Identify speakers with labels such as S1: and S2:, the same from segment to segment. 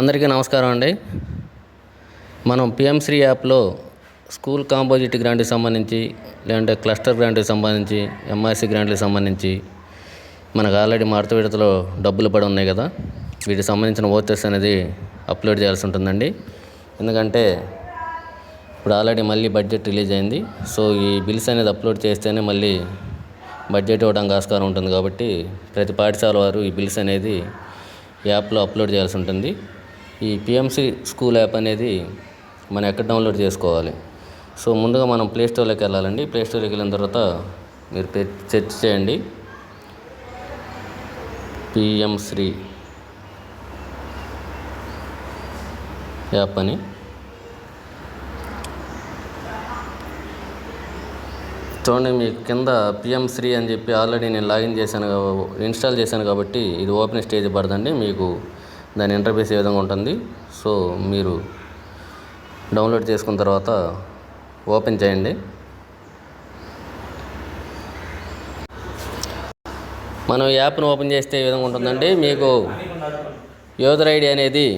S1: అందరికీ నమస్కారం అండి. మనం పిఎంశ్రీ యాప్లో స్కూల్ కాంపోజిట్ గ్రాంట్కి సంబంధించి, లేదంటే క్లస్టర్ గ్రాంట్కి సంబంధించి, ఎంఆర్సీ గ్రాంట్కి సంబంధించి మనకు ఆల్రెడీ మడత విడతలో డబ్బులు పడి ఉన్నాయి కదా, వీటికి సంబంధించిన ఓచెస్ అనేది అప్లోడ్ చేయాల్సి ఉంటుందండి. ఎందుకంటే ఇప్పుడు ఆల్రెడీ మళ్ళీ బడ్జెట్ రిలీజ్ అయింది. సో ఈ బిల్స్ అనేది అప్లోడ్ చేస్తేనే మళ్ళీ బడ్జెట్ ఇవ్వడానికి ఆస్కారం ఉంటుంది. కాబట్టి ప్రతి పాఠశాల వారు ఈ బిల్స్ అనేది యాప్లో అప్లోడ్ చేయాల్సి ఉంటుంది. ఈ పిఎంసి స్కూల్ యాప్ అనేది మనం ఎక్కడ డౌన్లోడ్ చేసుకోవాలి? సో ముందుగా మనం ప్లేస్టోర్లోకి వెళ్ళాలండి. ప్లేస్టోర్లోకి వెళ్ళిన తర్వాత మీరు సెర్చ్ చేయండి పిఎంశ్రీ యాప్ అని. చూడండి, మీకు కింద పిఎంశ్రీ అని చెప్పి ఆల్రెడీ నేను లాగిన్ చేశాను, ఇన్స్టాల్ చేశాను కాబట్టి ఇది ఓపెన్ స్టేజ్ పడదండి. మీకు దాని ఇంటర్ఫేస్ ఏ విధంగా ఉంటుంది. సో మీరు డౌన్లోడ్ చేసుకున్న తర్వాత ఓపెన్ చేయండి. మనం యాప్ను ఓపెన్ చేస్తే ఈ విధంగా ఉంటుందండి. మీకు యూజర్ ఐడి అనేది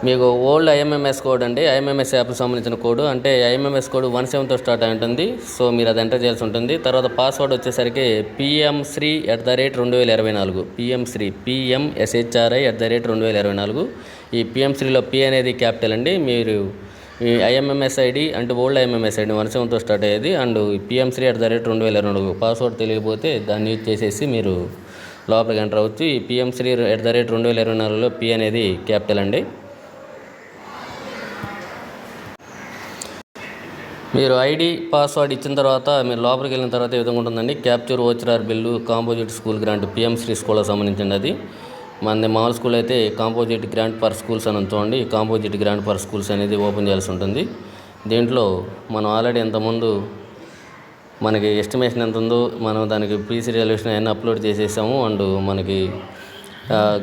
S1: మీకు ఓల్డ్ ఐఎంఎంఎస్ కోడ్ అండి. ఐఎంఎంఎస్ యాప్కి సంబంధించిన కోడ్, అంటే ఐఎంఎంఎస్ కోడ్ 17తో స్టార్ట్ అయి ఉంటుంది. సో మీరు అది ఎంటర్ చేయాల్సి ఉంటుంది. తర్వాత పాస్వర్డ్ వచ్చేసరికి PMSRI@2024 PMSRI PMSHRI@2024. ఈ పిఎంశ్రీలో పి అనేది క్యాపిటల్ అండి. మీరు ఈ ఐఎంఎంఎస్ ఐడి అంటే ఓల్డ్ ఐఎంఎంఎస్ ఐడి 17తో స్టార్ట్ అయ్యేది, అండ్ PMSRI@2024 పాస్వర్డ్ తెలియకపోతే దాన్ని యూజ్ చేసేసి మీరు లోపలికి ఎంటర్ అవ్వచ్చు. ఈ PMSRI@2024లో పి అనేది క్యాపిటల్ అండి. మీరు ఐడి పాస్వర్డ్ ఇచ్చిన తర్వాత మీరు లోపలికి వెళ్ళిన తర్వాత ఏ విధంగా ఉంటుందండి. Capture voucher bill composite school grant PM SHRI స్కూల్కి సంబంధించింది. అది మనది మామూలు స్కూల్ అయితే కాంపోజిట్ గ్రాంట్ ఫర్ స్కూల్స్ అని చూడండి. కాంపోజిట్ గ్రాంట్ ఫర్ స్కూల్స్ అనేది ఓపెన్ చేయాల్సి ఉంటుంది. దీంట్లో మనం ఆల్రెడీ ఇంతకుముందు మనకి ఎస్టిమేషన్ ఎంత ఉందో మనం దానికి పీసీ రిజల్యూషన్ అన్నీ అప్లోడ్ చేసేసాము, అండ్ మనకి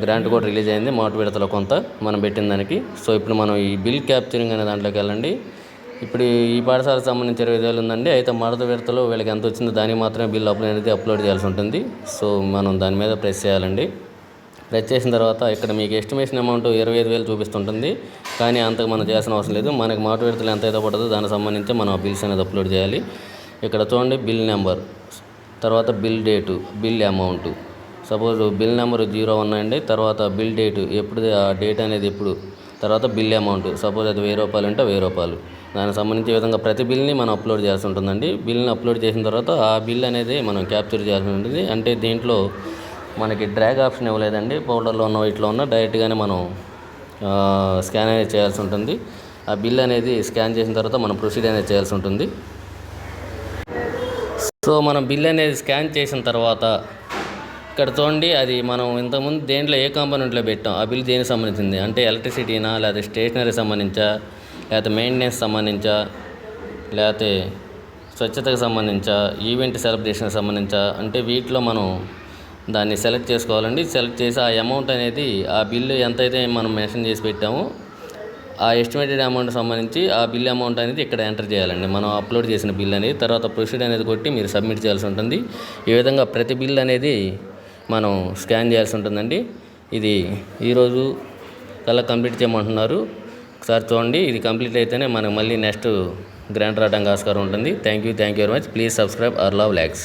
S1: గ్రాంట్ కూడా రిలీజ్ అయింది మాట విడతలో కొంత మనం పెట్టిన దానికి. సో ఇప్పుడు మనం ఈ బిల్ క్యాప్చరింగ్ అనే దాంట్లోకి వెళ్ళండి. ఇప్పుడు ఈ పాఠశాలకు సంబంధించి 20,000 ఉందండి. అయితే మడత విడతలో వీళ్ళకి ఎంత వచ్చిందో దానికి మాత్రమే బిల్ అనేది అప్లోడ్ చేయాల్సి ఉంటుంది. సో మనం దాని మీద ప్రెస్ చేయాలండి. ప్రెస్ చేసిన తర్వాత ఇక్కడ మీకు ఎస్టిమేషన్ అమౌంట్ 25,000 చూపిస్తుంటుంది, కానీ అంతకు మనం చేయాల్సిన అవసరం లేదు. మనకి మాట విడతలు ఎంత అయితే పడుతుందో దానికి సంబంధించి మనం బిల్స్ అనేది అప్లోడ్ చేయాలి. ఇక్కడ చూడండి, బిల్ నెంబర్, తర్వాత bill date, bill amount. Suppose bill number 01 అండి, తర్వాత బిల్ డేటు ఎప్పుడు, ఆ డేట్ అనేది ఎప్పుడు, తర్వాత బిల్ అమౌంట్ సపోజ్ అది 1000 రూపాయలు అంటే 1000 రూపాయలు. దానికి సంబంధించి విధంగా ప్రతి బిల్ని మనం అప్లోడ్ చేయాల్సి ఉంటుందండి. బిల్ని అప్లోడ్ చేసిన తర్వాత ఆ బిల్ అనేది మనం క్యాప్చర్ చేయాల్సి ఉంటుంది. అంటే దీంట్లో మనకి డ్రాగ్ ఆప్షన్ ఇవ్వలేదండి. ఫోల్డర్లో ఉన్న వీటిలో ఉన్న డైరెక్ట్గానే మనం స్కాన్ అనేది చేయాల్సి ఉంటుంది. ఆ బిల్ అనేది స్కాన్ చేసిన తర్వాత మనం ప్రొసీడ్ అనేది చేయాల్సి ఉంటుంది. సో మనం బిల్ అనేది స్కాన్ చేసిన తర్వాత ఇక్కడ చూడండి, అది మనం ఇంతకుముందు దేంట్లో ఏ కాంపోనెంట్లో పెట్టాం, ఆ బిల్ దేనికి సంబంధించింది అంటే ఎలక్ట్రిసిటీనా, లేదా స్టేషనరీ సంబంధించా, లేకపోతే మెయింటెనెన్స్ సంబంధించా, లేకపోతే స్వచ్ఛతకు సంబంధించా, ఈవెంట్ సెలబ్రేషన్కి సంబంధించా, అంటే వీటిలో మనం దాన్ని సెలెక్ట్ చేసుకోవాలండి. సెలెక్ట్ చేసి ఆ అమౌంట్ అనేది ఆ బిల్లు ఎంతైతే మనం మెన్షన్ చేసి పెట్టామో ఆ ఎస్టిమేటెడ్ అమౌంట్ సంబంధించి ఆ బిల్ అమౌంట్ అనేది ఇక్కడ ఎంటర్ చేయాలండి, మనం అప్లోడ్ చేసిన బిల్ అనేది. తర్వాత ప్రొసీడ్ అనేది కొట్టి మీరు సబ్మిట్ చేయాల్సి ఉంటుంది. ఈ విధంగా ప్రతి బిల్ అనేది మనం స్కాన్ చేయాల్సి ఉంటుందండి. ఇది ఈరోజు కల్లా కంప్లీట్ చేయమంటున్నారు. ఒకసారి చూడండి, ఇది కంప్లీట్ అయితేనే మనకు మళ్ళీ నెక్స్ట్ గ్రాంట్ రావడానికి ఆస్కారం ఉంటుంది. Thank you very much. Please subscribe our love lakhs.